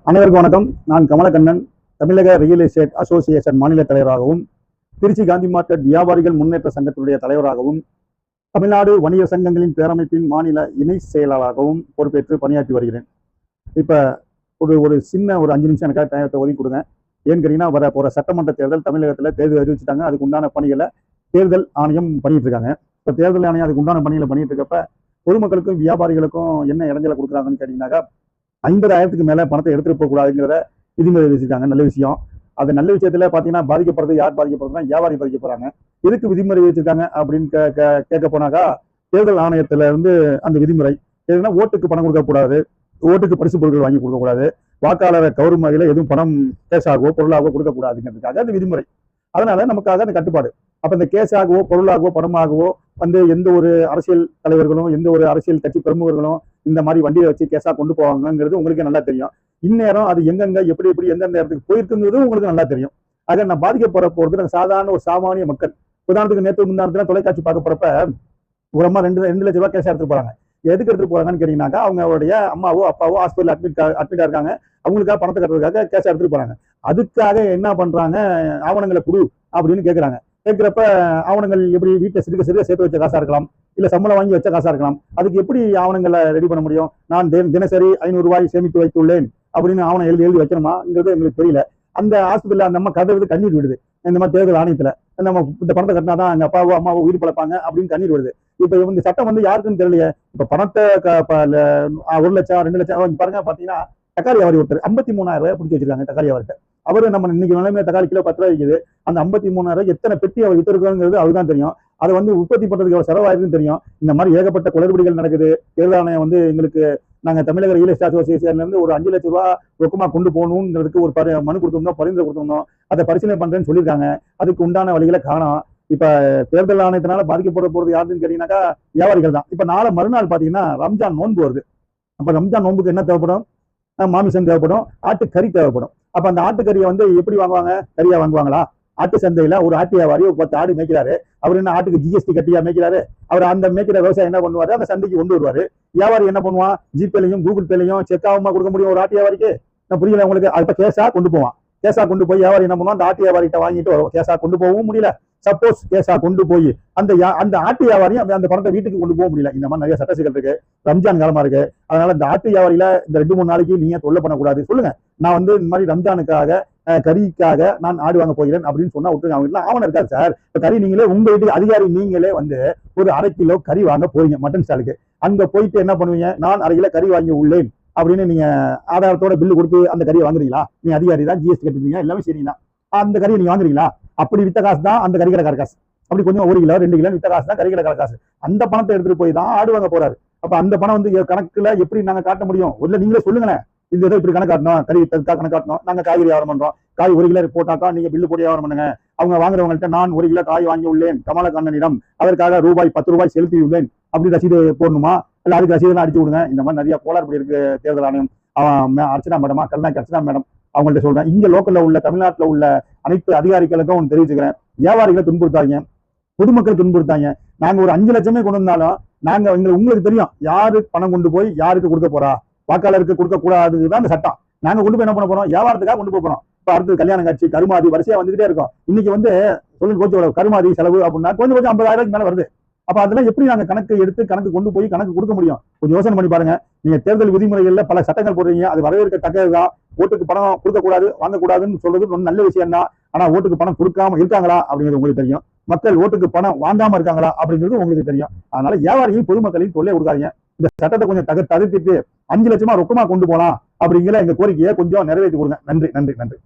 அனைவருக்கும் வணக்கம். நான் கமலக்கண்ணன், தமிழக ரியல் எஸ்டேட் அசோசியேஷன் மாநில தலைவராகவும், திருச்சி காந்தி மார்க்கெட் வியாபாரிகள் முன்னேற்ற சங்கத்தினுடைய தலைவராகவும், தமிழ்நாடு வணிக சங்கங்களின் பேரமைப்பின் மாநில இணை செயலாளராகவும் பொறுப்பேற்று பணியாற்றி வருகிறேன். இப்போ ஒரு சின்ன 5 நிமிஷம் எனக்காக டயத்தை ஒதுக்கி கொடுங்க. ஏன்னு கேட்டீங்கன்னா, வர போகிற சட்டமன்ற தேர்தல் தமிழகத்தில் தேர்தல் அறிவிச்சுட்டாங்க. அதுக்கு உண்டான பணிகளை தேர்தல் ஆணையம் பண்ணிட்டு இருக்காங்க. இப்போ தேர்தல் ஆணையம் அதுக்கு உண்டான பணிகளை பண்ணிட்டு இருக்கப்ப பொதுமக்களுக்கும் வியாபாரிகளுக்கும் என்ன இடைஞ்சலை கொடுக்குறாங்கன்னு கேட்டீங்கன்னாக்கா, 50,000க்கு மேலே பணத்தை எடுத்துகிட்டு போகக்கூடாதுங்கிறத விதிமுறை விதிச்சிருக்காங்க. நல்ல விஷயம். அது நல்ல விஷயத்துல பார்த்தீங்கன்னா, பாதிக்கப்படுறது யார் பாதிக்கப்படுறதுனா வியாபாரி பாதிக்கப்படுறாங்க. எதுக்கு விதிமுறை வச்சிருக்காங்க அப்படின்னு கேட்க போனாக்கா, தேர்தல் ஆணையத்துல இருந்து அந்த விதிமுறை எதுனா, ஓட்டுக்கு பணம் கொடுக்கக்கூடாது, ஓட்டுக்கு பரிசு பொருட்கள் வாங்கி கொடுக்கக்கூடாது, வாக்காளரை கவரும் வகையில் எதுவும் பணம் கேஷாகவோ பொருளாகவோ கொடுக்கக்கூடாதுங்கிறதுக்காக அந்த விதிமுறை. அதனால நமக்காக அந்த கட்டுப்பாடு. அப்ப இந்த கேஷாகவோ பொருளாகவோ பணமாகவோ எந்த ஒரு அரசியல் தலைவர்களும் எந்த ஒரு அரசியல் கட்சி பிரமுகர்களும் இந்த மாதிரி வண்டியை வச்சு கேஷா கொண்டு போவாங்கிறது உங்களுக்கு நல்லா தெரியும். இந்நேரம் அது எங்கெங்க எப்படி எந்தெந்த இடத்துக்கு போயிருக்குங்கிறது உங்களுக்கு நல்லா தெரியும். ஆக நான் பாதிக்கப்பட போறது நாங்கள் சாதாரண ஒரு சாமானிய மக்கள். உதாரணத்துக்கு நேற்று முன்னாடி தொலைக்காட்சி பார்க்க போறப்ப ஒரு அம்மா 2 லட்சம் ரூபாய் கேஷா எடுத்துட்டு போறாங்க. எதுக்கு எடுத்துட்டு போறாங்கன்னு கேட்டீங்கன்னாக்கா, அவங்களுடைய அம்மாவோ அப்பாவோ ஹாஸ்பிட்டல் அட்மிட்டா இருக்காங்க. அவங்களுக்காக பணத்தை கட்டுறதுக்காக கேஷா எடுத்துட்டு போறாங்க. அதுக்காக என்ன பண்றாங்க, ஆவணங்களை கொடு அப்படின்னு கேட்கறாங்க. கேட்கிறப்ப ஆவணங்கள் எப்படி வீட்டை சிறுக சேர்த்து வச்ச காசா இருக்கலாம், இல்ல சம்பளம் வாங்கி வச்ச காசா இருக்கலாம். அதுக்கு எப்படி ஆவணங்களை ரெடி பண்ண முடியும்? நான் தினசரி 500 ரூபாய் சேமித்து வைத்துள்ளேன் அப்படின்னு ஆவணம் எழுதி வைக்கணுமாங்கிறது எங்களுக்கு தெரியல. அந்த ஆஸ்பத்திரியில அந்த அம்மா கதை கண்ணீர் விடுது. இந்த மாதிரி தேர்தல் ஆணையத்துல நம்ம இந்த பணத்தை கட்டினாதான் எங்க அப்பாவோ அம்மாவோ உயிர் பழப்பாங்க அப்படின்னு கண்ணீர் விடுது. இப்ப இந்த சட்டம் யாருக்குன்னு தெரியலையே. இப்ப பணத்தை 1 லட்சம் 2 லட்சம் பாருங்க. பாத்தீங்கன்னா, தக்காளி வியாபாரி ஒருத்தர் 53,000 ரூபாய் பிடிச்சி வச்சிருக்காங்க. தக்காளி வியாபாரத்தை அவரு நம்ம இன்னைக்கு நிலைமையில தக்காளி கிலோ 10 ரூபாய் இருக்குது. அந்த 53,000 எத்தனை பெட்டி அவர் வித்திருக்காங்கிறது அவருதான் தெரியும். அதை உற்பத்தி பண்றதுக்கு எவ்வளவு செலவாயிருக்குன்னு தெரியும். இந்த மாதிரி ஏகப்பட்ட குளறுபடிகள் நடக்குது. தேர்தல் ஆணையம் எங்களுக்கு நாங்க தமிழக ரியல் எஸ்டேட் அசோசியேஷன்ல இருந்து ஒரு 5 லட்சம் ரூபாய் ரொக்கமா கொண்டு போகணுங்கிறதுக்கு ஒரு மனு கொடுத்திருந்தோம், பரிந்துரை கொடுத்திருந்தோம். அதை பரிசீலனை பண்றேன்னு சொல்லியிருக்காங்க. அதுக்கு உண்டான வழிகளை காணோம். இப்ப தேர்தல் ஆணையத்தினால பாதிக்கப்பட போறது யாருன்னு கேட்டீங்கன்னாக்கா, வியாபாரிகள் தான். இப்ப மறுநாள் பாத்தீங்கன்னா ரம்ஜான் நோன்பு வருது. அப்ப ரம்ஜான் நோன்புக்கு என்ன தேவைப்படும்? மாமிசம் தேவைப்படும், ஆட்டுக்கறி தேவைப்படும். அப்ப அந்த ஆட்டுக்கறியை எப்படி வாங்குவாங்க? கறியா வாங்குவாங்களா? ஆட்டு சந்தையில ஒரு ஆட்டு வியாபாரி 10 ஆடு மேய்க்கிறாரு. அவர் என்ன ஆட்டுக்கு ஜிஎஸ்டி கட்டியா மேய்க்கிறாரு? அவர் அந்த மேய்க்கிற விவசாயம் என்ன பண்ணுவாரு? அந்த சந்தைக்கு கொண்டு வருவாரு. வியாபாரி என்ன பண்ணுவான்? ஜிபேலையும் கூகுள் பேலையும் செக்காவுமா கொடுக்க முடியும் ஒரு ஆட்டு வியாபாரிக்கு? நான் புரியல உங்களுக்கு. அப்ப கேஷா கொண்டு போவான். கேஷா கொண்டு போய் வியாபாரி என்ன பண்ணுவான்? அந்த ஆட்டு வியாபாரிகிட்ட வாங்கிட்டு வரும். கேஷா கொண்டு போகவும் முடியல. சப்போஸ் கேஷா கொண்டு போய் அந்த ஆட்டு வியாபாரியும் அந்த பணத்தை வீட்டுக்கு கொண்டு போக முடியல. இந்த மாதிரி நிறைய சட்ட சிக்கல் இருக்கு. ரம்ஜான் காலமா இருக்கு. அதனால இந்த ஆட்டு வியாபாரியில இந்த 2-3 நாளைக்கு நீங்க தொல்லை பண்ணக்கூடாது. சொல்லுங்க, நான் இந்த மாதிரி ரம்ஜானுக்காக கறிக்காக நான் ஆடு வாங்க போகிறேன் அப்படின்னு சொன்னா விட்டுருங்க. அவங்க வீட்டுல ஆவணம் இருக்காது சார். இப்ப கறி நீங்களே உங்க வீட்டுக்கு அதிகாரி நீங்களே ஒரு 1/2 கிலோ கறி வாங்க போறீங்க மட்டன் ஸ்டாலுக்கு. அங்க போயிட்டு என்ன பண்ணுவீங்க? நான் 1/2 கிலோ கறி வாங்கி உள்ளேன் அப்படின்னு நீங்க ஆதாரத்தோட பில்லு கொடுத்து அந்த கறியை வாங்குறீங்களா? நீ அதிகாரி தான், ஜிஎஸ்டி கட்டுறீங்க, எல்லாமே சரிங்களா? அந்த கறியை நீங்க வாங்குறீங்களா? அப்படி வித்த காசு தான் அந்த கறிக்கடை காசு. அப்படி கொஞ்சம் 1 கிலோ 2 கிலோ வித்த காசு தான் கறிக்கடை காசு. அந்த பணத்தை எடுத்துட்டு போய் தான் ஆடு வாங்க போறாரு. அப்ப அந்த பணம் கணக்குல எப்படி நாங்க காட்ட முடியும்? இல்ல நீங்களே சொல்லுங்களேன். இந்த இதை இப்படி கணக்காட்டணும், கறி கணக்காட்டணும். நாங்க காய்கறி வியாபாரம் பண்றோம். காய் 1 கிலோ போட்டாக்கா நீங்க பில்லு போட்டு வியாபாரம் பண்ணுங்க. அவங்க வாங்குறவங்கள்ட்ட நான் 1 கிலோ காய் வாங்கி உள்ளேன் கமலக்கண்ணனிடம், அதற்காக ரூபாய் 10 ரூபாய் செலுத்தி உள்ளேன் அப்படி ரசீது போடணுமா? இல்ல அதுக்கு ரசீதெல்லாம் அடிச்சு விடுங்க. இந்த மாதிரி நிறைய கோளாறுபடி இருக்கு தேர்தல் ஆணையம். அர்ச்சனா மேடமா, கருணாக்கு அர்ச்சனா மேடம் அவங்கள்ட்ட சொல்றேன். இங்க லோக்கல்ல உள்ள தமிழ்நாட்டுல உள்ள அனைத்து அதிகாரிகளுக்கும் தெரிவிச்சுக்கிறேன். வியாபாரிகளை துன்புறுத்தாங்க, பொதுமக்கள் துன்புறுத்தாங்க. நாங்க ஒரு 5 லட்சமே கொண்டு வந்தாலும் உங்களுக்கு தெரியும் யாரு பணம் கொண்டு போய் யாருக்கு கொடுக்க போறா. வாக்காளருக்கு கொடுக்க கூடாதுதான் அந்த சட்டம். நாங்க கொண்டு போய் என்ன பண்ண போறோம்? வியாபாரத்துக்காக கொண்டு போறோம். இப்ப அடுத்தது கல்யாண காட்சி, கருமாதி வரிசையா வந்துகிட்டே இருக்கும். இன்னைக்கு கொஞ்சம் கருமாதி செலவு அப்படின்னா கொஞ்சம் 50,000 மேல வருது. அப்ப அதெல்லாம் எப்படி நாங்க கணக்கு கொண்டு போய் கணக்கு கொடுக்க முடியும்? கொஞ்சம் யோசனை பண்ணி பாருங்க. நீங்க தேர்தல் விதிமுறைகள்ல பல சட்டங்கள் போடுறீங்க. அது வரவேற்கத்தக்கதுதான். ஓட்டுக்கு பணம் கொடுக்கக்கூடாது, வாங்கக்கூடாதுன்னு சொல்றது ரொம்ப நல்ல விஷயம் தான். ஆனா ஓட்டுக்கு பணம் கொடுக்காம இருக்காங்களா அப்படிங்கிறது உங்களுக்கு தெரியும். மக்கள் ஓட்டுக்கு பணம் வாங்காம இருக்காங்களா அப்படிங்கிறது உங்களுக்கு தெரியும். அதனால வியாபாரியும் பொதுமக்களையும் தொல்லை கொடுக்காதீங்க. இந்த சட்டத்தை கொஞ்சம் தவிர்த்துட்டு 5 லட்சமா ரொக்கமா கொண்டு போலாம் அப்படிங்கிற எங்க கோரிக்கையை கொஞ்சம் நிறைவேற்றி கொடுங்க. நன்றி.